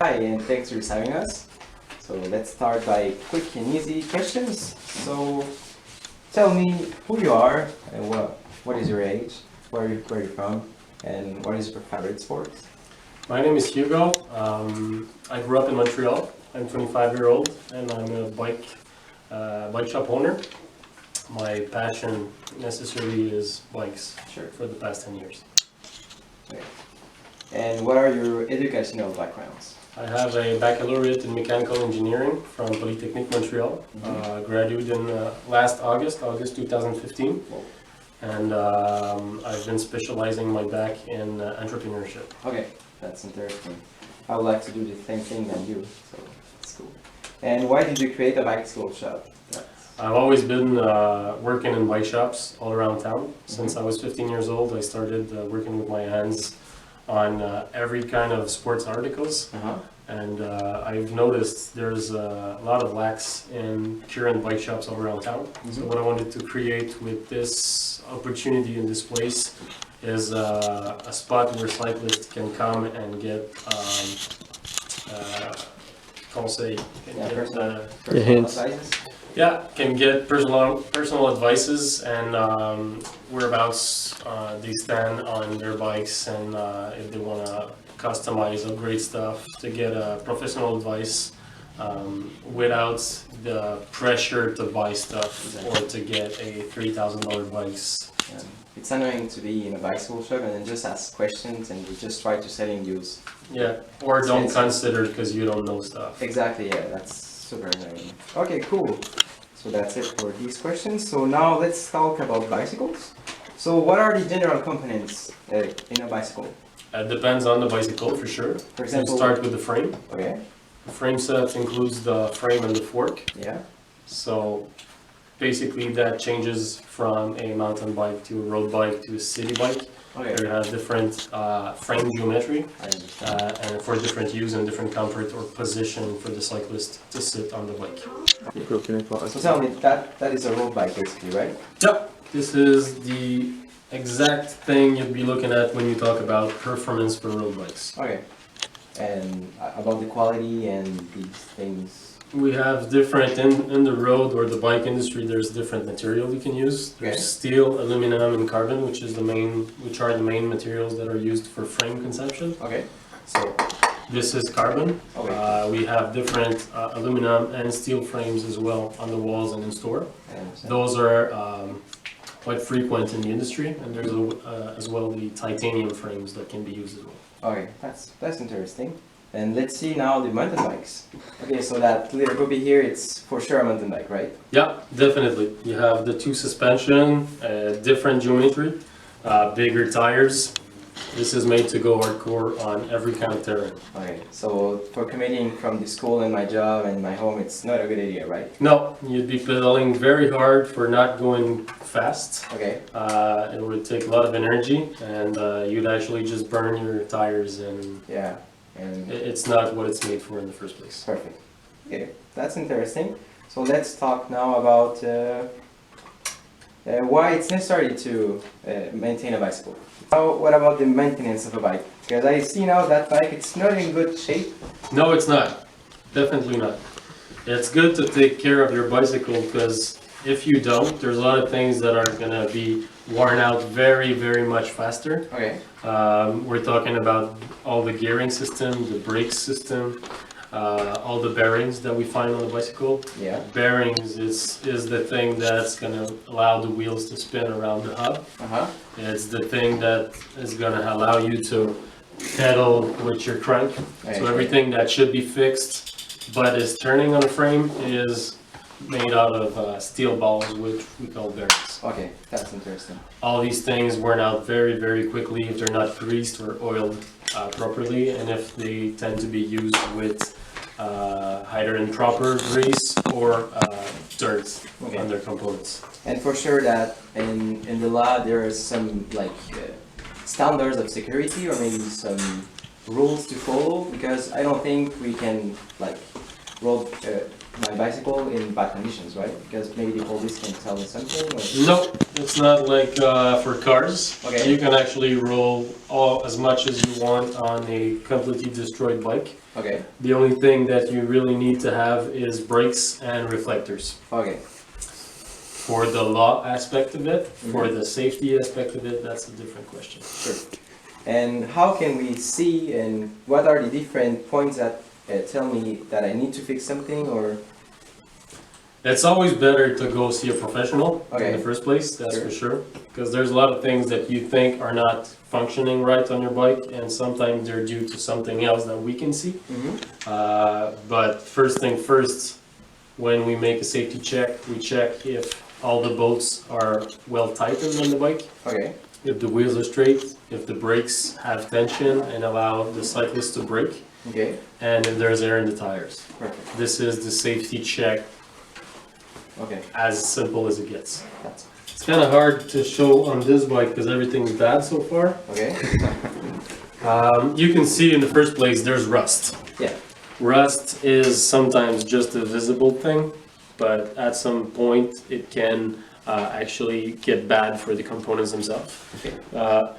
Hi, and thanks for having us. So let's start by quick and easy questions. So tell me who you are, and what is your age, where you're from, and what is your favorite sport? My name is Hugo. I grew up in Montreal. I'm 25-year-old and I'm a bike shop owner. My passion necessarily is bikes Sure. for the past 10 years. Okay. And what are your educational backgrounds? I have a baccalaureate in mechanical engineering from Polytechnique Montreal. Graduated in last August 2015. Whoa. And I've been specializing my back in entrepreneurship. Okay, that's interesting. I would like to do the same thing than you, so it's cool. And why did you create a bicycle shop? I've always been working in bike shops all around town. Since I was 15 years old, I started working with my hands on every kind of sports articles. And I've noticed there's a lot of lacks in current bike shops all around town. So what I wanted to create with this opportunity in this place is a spot where cyclists can come and get conseil, can Yeah, get, personal hints. advices? yeah, can get personal advices and whereabouts they stand on their bikes, and if they want to customize, upgrade stuff, to get professional advice without the pressure to buy stuff or to get a $3,000 bikes. Yeah. It's annoying to be in a bicycle shop and then just ask questions and you just try to selling use. Yeah, or don't consider because you don't know stuff. Exactly, yeah, that's super annoying. Okay, cool. So that's it for these questions. So now let's talk about bicycles. So what are the general components in a bicycle? It depends on the bicycle for sure. For example, You start with the frame. Okay, The frame set includes the frame and the fork. yeah, So basically that changes from a mountain bike to a road bike to a city bike. okay, It has different frame geometry I understand. and for different use and different comfort or position for the cyclist to sit on the bike. So tell me, that is a road bike basically, right? Yep, this is the exact thing you'd be looking at when you talk about performance for road bikes. Okay. And about the quality and these things. We have different, in the road or the bike industry, there's different material you can use. There's Okay. steel, aluminum, and carbon, which are the main materials that are used for frame conception. Okay, so, This is carbon. okay, We have different aluminum and steel frames as well on the walls and in store. I understand. Those are quite frequent in the industry, and there's as well the titanium frames that can be used as well. Okay, that's interesting. And let's see now the mountain bikes. Okay, so that little puppy here, it's for sure a mountain bike, right? Yeah, definitely. You have the two suspension, different geometry, bigger tires. This is made to go hardcore on every kind of terrain. Okay, so for commuting from the school and my job and my home, it's not a good idea, right? No, you'd be pedaling very hard for not going fast. Okay, It would take a lot of energy, and you'd actually just burn your tires, and yeah, and it's not what it's made for in the first place. perfect. Okay, that's interesting. So let's talk now about why it's necessary to maintain a bicycle. Now, what about the maintenance of a bike? Because I see now that bike, it's not in good shape. No, it's not. Definitely not. It's good to take care of your bicycle, because if you don't, there's a lot of things that are gonna be worn out very, very much faster. Okay, We're talking about all the gearing system, the brake system, all the bearings that we find on the bicycle. yeah, Bearings is the thing that's gonna allow the wheels to spin around the hub. uh-huh, It's the thing that is gonna allow you to pedal with your crank. So everything that should be fixed but is turning on a frame is made out of steel balls, which we call bearings. okay, that's interesting. All these things worn out very, very quickly if they're not greased or oiled properly, and if they tend to be used with either improper grease or dirt Okay. on their components. And for sure that in the law there is some like standards of security or maybe some rules to follow, because I don't think we can like rode my bicycle in bad conditions, right? Because maybe the police can tell me something. Or... No, it's not like for cars. Okay. You can actually roll as much as you want on a completely destroyed bike. Okay. The only thing that you really need to have is brakes and reflectors. Okay. For the law aspect of it, for the safety aspect of it, that's a different question. Sure. And how can we see, and what are the different points that tell me that I need to fix something, or? It's always better to go see a professional in the first place, that's Sure. for sure. Because there's a lot of things that you think are not functioning right on your bike, and sometimes they're due to something else that we can see. But first thing first, when we make a safety check, we check if all the bolts are well tightened on the bike. Okay. If the wheels are straight, if the brakes have tension and allow the cyclist to brake, Okay. and if there's air in the tires. Perfect. This is the safety check, Okay. as simple as it gets. That's It's kind of hard to show on this bike because everything's bad so far. okay. You can see in the first place there's rust. Yeah. Rust is sometimes just a visible thing, but at some point it can actually get bad for the components themselves. Okay.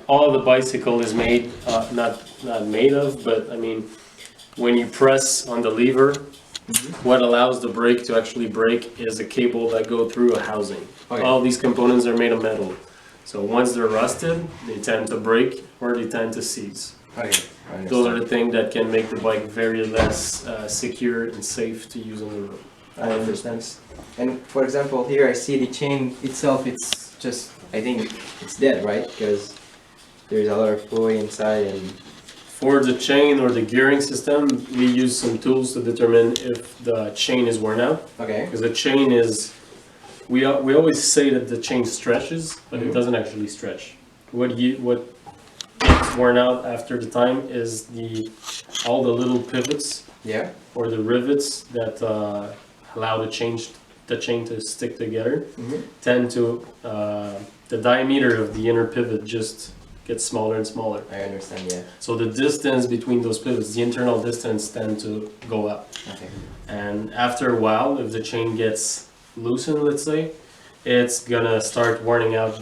All the bicycle is made, not made of, but I mean, when you press on the lever, what allows the brake to actually brake is a cable that go through a housing. Okay. All these components are made of metal. So once they're rusted, they tend to break or they tend to seize. Okay. I Those are understand. the things that can make the bike very less secure and safe to use on the road. I understand. And for example, here I see the chain itself. It's just, I think it's dead, right? Because there's a lot of fluid inside, and For the chain or the gearing system, we use some tools to determine if the chain is worn out. okay. Because the chain is, we always say that the chain stretches, but it doesn't actually stretch. What gets worn out after the time is all the little pivots Yeah. or the rivets that allow the chain to stick together. Tend to the diameter of the inner pivot just gets smaller and smaller. I understand. Yeah. So the distance between those pivots, the internal distance, tend to go up. Okay. And after a while, if the chain gets loosened, let's say, it's gonna start wearing out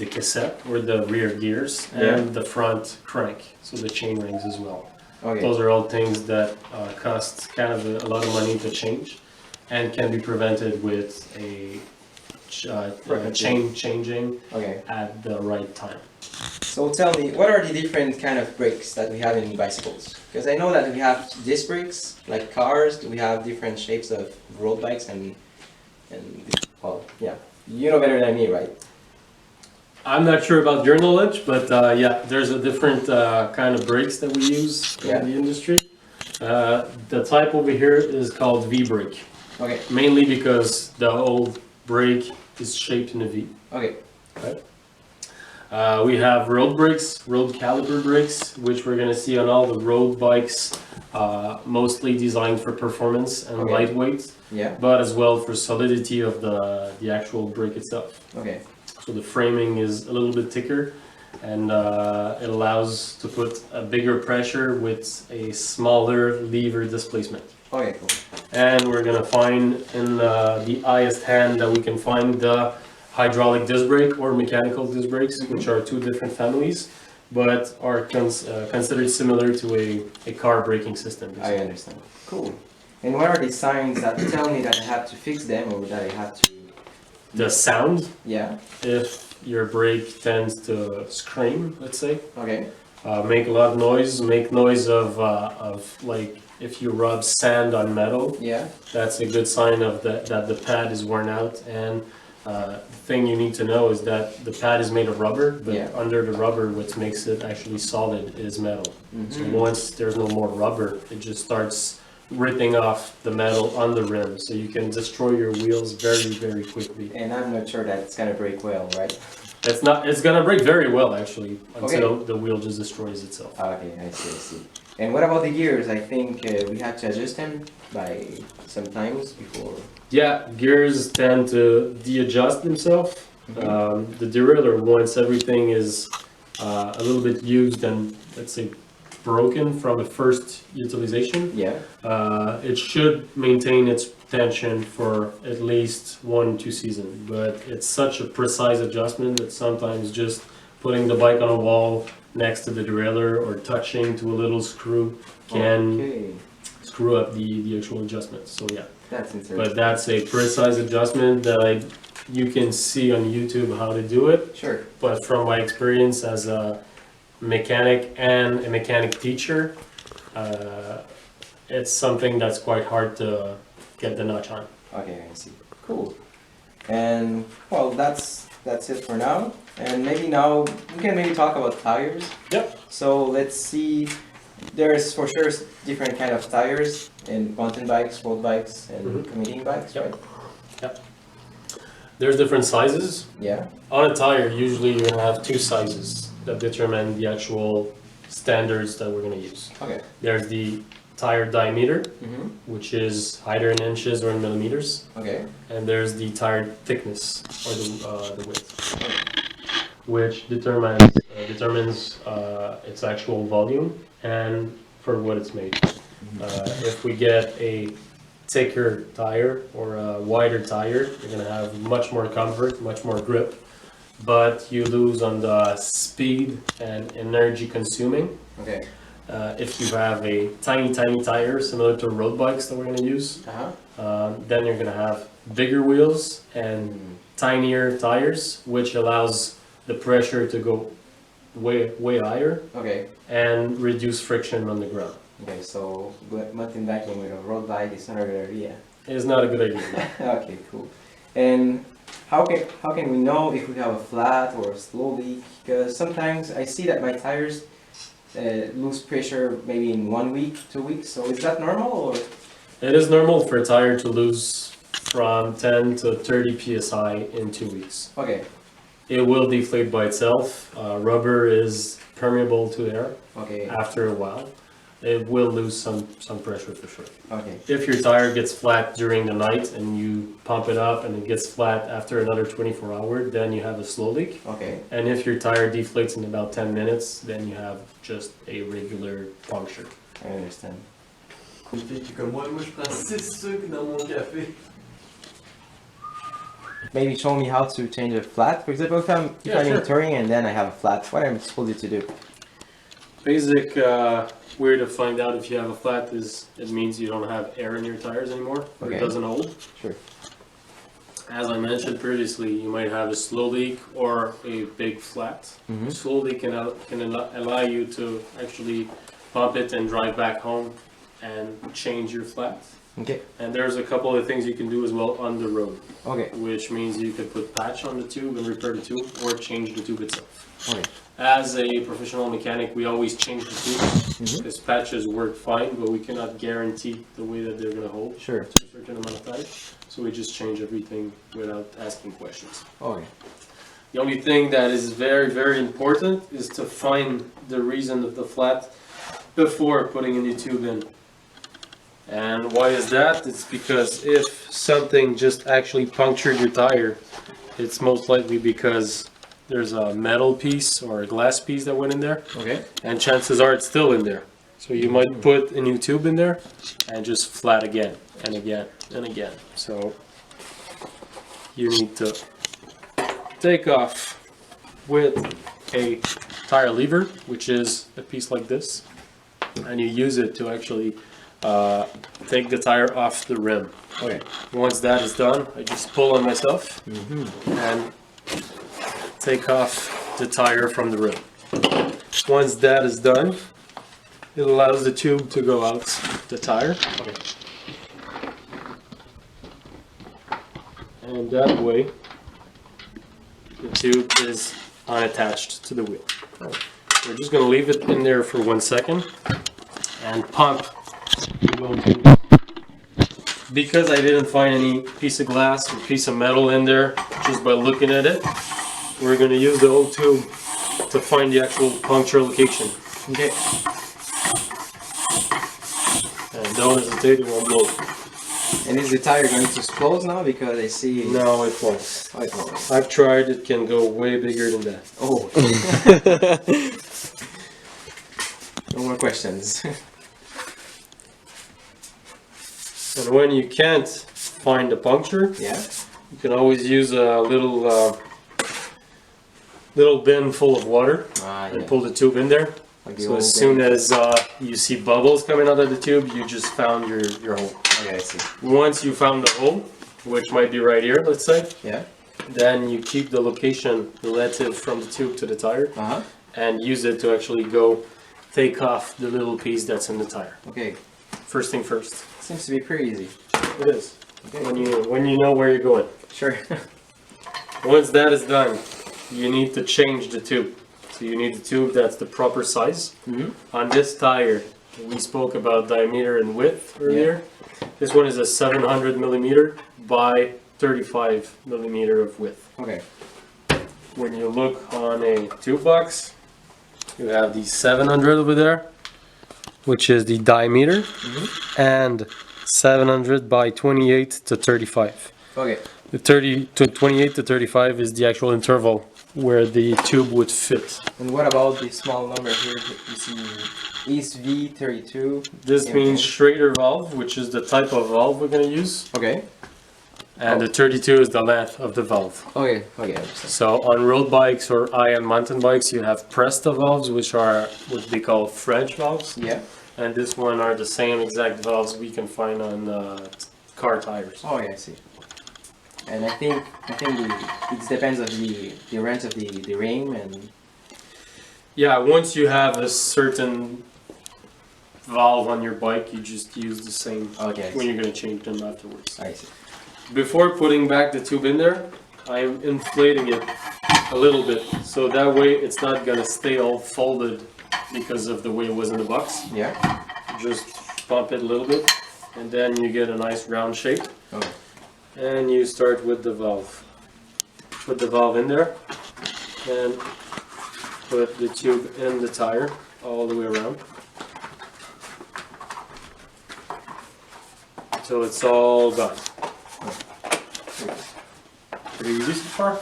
the cassette or the rear gears and the front crank, so the chain rings as well. Okay. Those are all things that cost kind of a lot of money to change and can be prevented with a chain changing Okay. at the right time. So tell me, what are the different kind of brakes that we have in bicycles? Because I know that we have disc brakes, like cars. We have different shapes of road bikes, and well, yeah, you know better than me, right? I'm not sure about your knowledge, but yeah, there's a different kind of brakes that we use in the industry. The type over here is called V-brake, Okay. mainly because the old brake is shaped in a V. Okay. We have road brakes, road caliper brakes, which we're gonna see on all the road bikes, mostly designed for performance and lightweight, Yeah. but as well for solidity of the actual brake itself. Okay. So the framing is a little bit thicker, and it allows to put a bigger pressure with a smaller lever displacement. Okay. Cool. And we're gonna find in the highest hand that we can find the hydraulic disc brake or mechanical disc brakes, which are two different families, but are considered similar to a car braking system. I understand. Cool. And what are the signs that tell me that I have to fix them or that I have to? The sound, Yeah. if your brake tends to scream, let's say, Okay. make a lot of noise, make noise of like if you rub sand on metal, Yeah. that's a good sign of that the pad is worn out. And the thing you need to know is that the pad is made of rubber, but under the rubber, what makes it actually solid is metal. So once there's no more rubber, it just starts ripping off the metal on the rim, so you can destroy your wheels very, very quickly. And I'm not sure that it's gonna break well, right? It's gonna break very well actually, until the wheel just destroys itself. Okay, I see, I see. And what about the gears? I think we have to adjust them by sometimes before. Yeah, gears tend to de-adjust themselves. The derailleur, once everything is a little bit used and let's say broken from a first utilization, Yeah. it should maintain its tension for at least 1-2 seasons. But it's such a precise adjustment that sometimes just putting the bike on a wall next to the derailleur or touching to a little screw can Okay. screw up the actual adjustment. So yeah, That's interesting. but that's a precise adjustment that you can see on YouTube how to do it. Sure. But from my experience as a mechanic and a mechanic teacher, it's something that's quite hard to get the notch on. Okay, I see. Cool. And well, that's it for now. And maybe now we can maybe talk about tires. Yep. So let's see. There's for sure different kind of tires in mountain bikes, road bikes, and commuting bikes, Yep. right? Yep. There's different sizes. Yeah. On a tire, usually you're gonna have two sizes that determine the actual standards that we're gonna use. Okay. There's the tire diameter, Mm-hmm. which is either in inches or in millimeters, Okay. and there's the tire thickness or the width, which determines its actual volume and for what it's made. If we get a thicker tire or a wider tire, you're gonna have much more comfort, much more grip, but you lose on the speed and energy consuming. Okay. If you have a tiny tire similar to road bikes that we're gonna use, then you're gonna have bigger wheels and tinier tires, which allows the pressure to go way higher Okay. and reduce friction on the ground. Okay. So mountain biking with a road bike is not a good idea. It's not a good idea. Okay. Cool. And how can we know if we have a flat or a slow leak? Because sometimes I see that my tires lose pressure maybe in 1 week, 2 weeks. So is that normal or? It is normal for a tire to lose from 10 to 30 psi in 2 weeks. Okay. It will deflate by itself. Rubber is permeable to air Okay. after a while. It will lose some pressure for sure. Okay. If your tire gets flat during the night and you pump it up and it gets flat after another 24 hours, then you have a slow leak. Okay. And if your tire deflates in about 10 minutes, then you have just a regular puncture. I understand. Une fille qui est comme moi je prends 6 sucres dans mon café. Maybe show me how to change a flat. For example, if I'm Yeah, in sure. touring and then I have a flat, what am I supposed to do? Basic way to find out if you have a flat is it means you don't have air in your tires anymore, or Okay. it doesn't hold. Sure. As I mentioned previously, you might have a slow leak or a big flat. Mhm. Slow leak can allow you to actually pump it and drive back home and change your flat. Okay. And there's a couple of things you can do as well on the road, Okay. which means you could put patch on the tube and repair the tube or change the tube itself. Okay. As a professional mechanic, we always change the tube Mhm. because patches work fine, but we cannot guarantee the way that they're gonna hold Sure. to a certain amount of time. So we just change everything without asking questions. Okay. The only thing that is very important is to find the reason of the flat before putting a new tube in. And why is that? It's because if something just actually punctured your tire, it's most likely because there's a metal piece or a glass piece that went in there, Okay. and chances are it's still in there. So you might put a new tube in there and just flat again and again and again. So you need to take off with a tire lever, which is a piece like this, and you use it to actually take the tire off the rim. Okay. Once that is done, I just pull on myself and take off the tire from the rim. Once that is done, it allows the tube to go out the tire. And that way, the tube is unattached to the wheel. We're just going to leave it in there for 1 second and pump the wheel tube. Because I didn't find any piece of glass or piece of metal in there just by looking at it, we're going to use the old tube to find the actual puncture location. Okay. And don't hesitate, it won't blow. And is the tire going to explode now? Because I see. No, it won't. Oh, it won't. I've tried, it can go way bigger than that. Oh. No more questions. And when you can't find a puncture, Yeah. you can always use a little bin full of water and Yeah. pull the tube in there. Like the So old as soon days. as you see bubbles coming out of the tube, you just found your hole. Okay, I see. Once you found the hole, which might be right here, let's say, Yeah. then you keep the location relative from the tube to the tire Uh-huh. and use it to actually go take off the little piece that's in the tire. Okay. First thing first. Seems to be pretty easy. It is. Okay. When you know where you're going. Sure. Once that is done, you need to change the tube. So you need a tube that's the proper size. Mm-hmm. On this tire, we spoke about diameter and width earlier. This one is a 700 millimeter by 35 millimeter of width. Okay. When you look on a tube box, you have the 700 over there, which is the diameter, and 700 by 28 to 35. Okay. The 28 to 35 is the actual interval where the tube would fit. And what about the small number here? You see East V32. This Yeah. means Schrader valve, which is the type of valve we're going to use, Okay. and the 32 is the length of the valve. Okay. Okay. I understand. So on road bikes or high-end mountain bikes, you have Presta valves, which are what they call French valves, Yeah. and this one are the same exact valves we can find on car tires. Oh yeah, I see. And I think it depends of the range of the rim and Yeah, once you have a certain valve on your bike, you just use the same okay. I when see. you're going to change them afterwards. I see. Before putting back the tube in there, I'm inflating it a little bit, so that way it's not going to stay all folded because of the way it was in the box. Yeah. Just pump it a little bit, and then you get a nice round shape. Okay. And you start with the valve. Put the valve in there, and put the tube in the tire all the way around until it's all done. Pretty easy so far.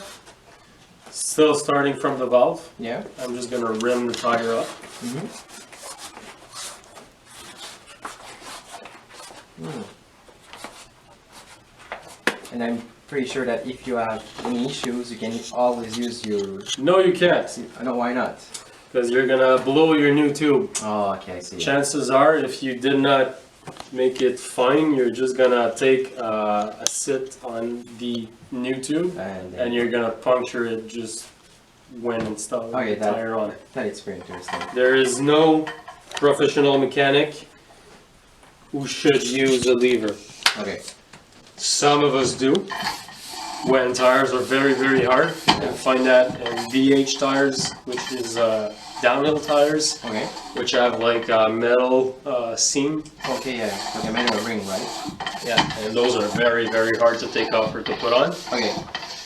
Still starting from the valve, Yeah. I'm just gonna rim the tire up. And I'm pretty sure that if you have any issues, you can always use your. No, you can't, I know why not. because you're gonna blow your new tube. Oh, okay, I see. Chances are, if you did not make it fine, you're just gonna take a sit on the new tube and you're gonna puncture it just when installing Okay, the tire on. that is very interesting. There is no professional mechanic who should use a lever. Okay. Some of us do when tires are very, very hard. You can find that in VH tires, which is downhill tires, Okay. which have like a metal seam. Okay, yeah. Like a manual ring, right? Yeah, and those are very, very hard to take off or to put on. Okay.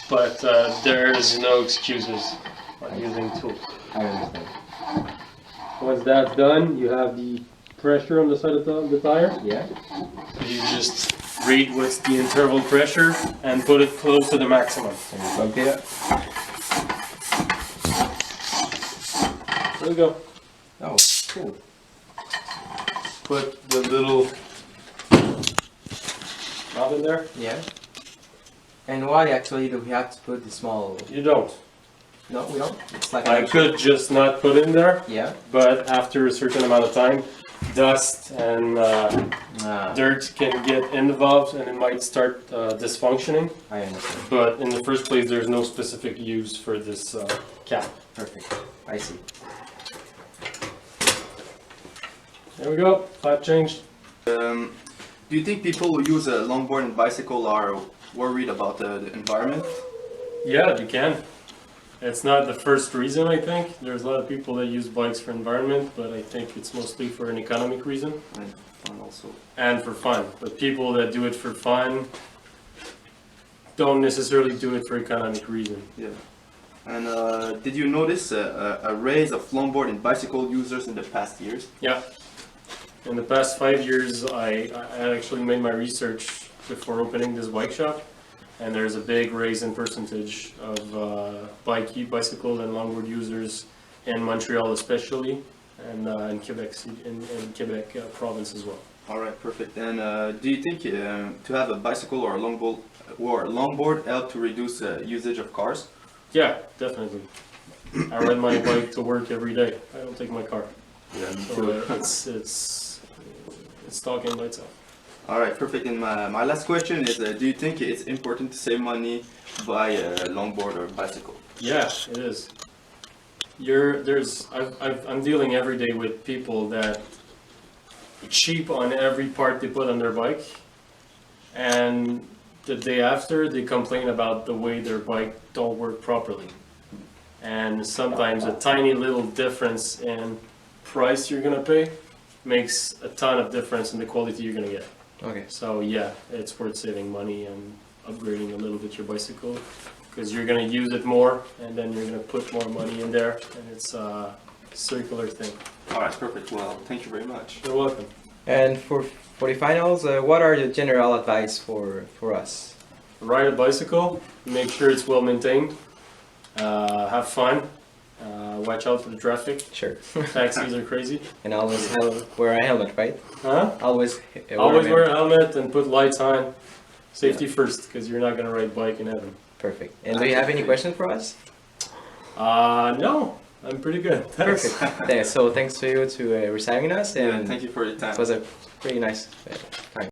But there's no excuses on using tools. I understand. Once that's done, you have the pressure on the side of the tire. Yeah. You just read what's the interval pressure and put it close to the maximum. And you pump it up. There we go. Oh, cool. Put the little knob in there. Yeah. And why actually do we have to put the small? You don't. No, we don't. It's like I an could just not put it in there, Yeah. but after a certain amount of time, dust and dirt can get in the valves and it might start dysfunctioning. I understand. But in the first place, there's no specific use for this cap. Perfect. I see. There we go, flap changed. Do you think people who use a longboard and bicycle are worried about the environment? Yeah, you can. It's not the first reason, I think. There's a lot of people that use bikes for environment, but I think it's mostly for an economic reason And fun also. and for fun. But people that do it for fun don't necessarily do it for economic reason. Yeah. And did you notice a rise of longboard and bicycle users in the past years? Yeah. In the past 5 years, I actually made my research before opening this bike shop, and there's a big raise in percentage of bicycle and longboard users in Montreal especially, and in Quebec, in Quebec province as well. All right, perfect. And do you think to have a bicycle or a longboard help to reduce usage of cars? Yeah, definitely. I ride my bike to work every day. I don't take my car. Yeah, me So it's talking by itself. All right, perfect. And my last question is, do you think it's important to save money by a longboard or bicycle? Yeah, it is. I'm dealing every day with people that cheap on every part they put on their bike, and the day after they complain about the way their bike don't work properly. And sometimes a tiny little difference in price you're gonna pay makes a ton of difference in the quality you're gonna get. Okay. So yeah, it's worth saving money and upgrading a little bit your bicycle, because you're gonna use it more, and then you're gonna put more money in there, and it's a circular thing. All right, perfect. Well, thank you very much. You're welcome. And for the finals, what are the general advice for us? Ride a bicycle, make sure it's well maintained, have fun, watch out for the traffic. Sure. Taxis are crazy. And always wear a helmet, right? Huh? Always Always wear a helmet and put lights on. Safety first, because you're not gonna ride bike in heaven. Perfect. And do you have any questions for us? No, I'm pretty good. Thanks. Perfect. Yeah, so thanks to you to receiving us, Yeah, and thank you for your time. it was a pretty nice time.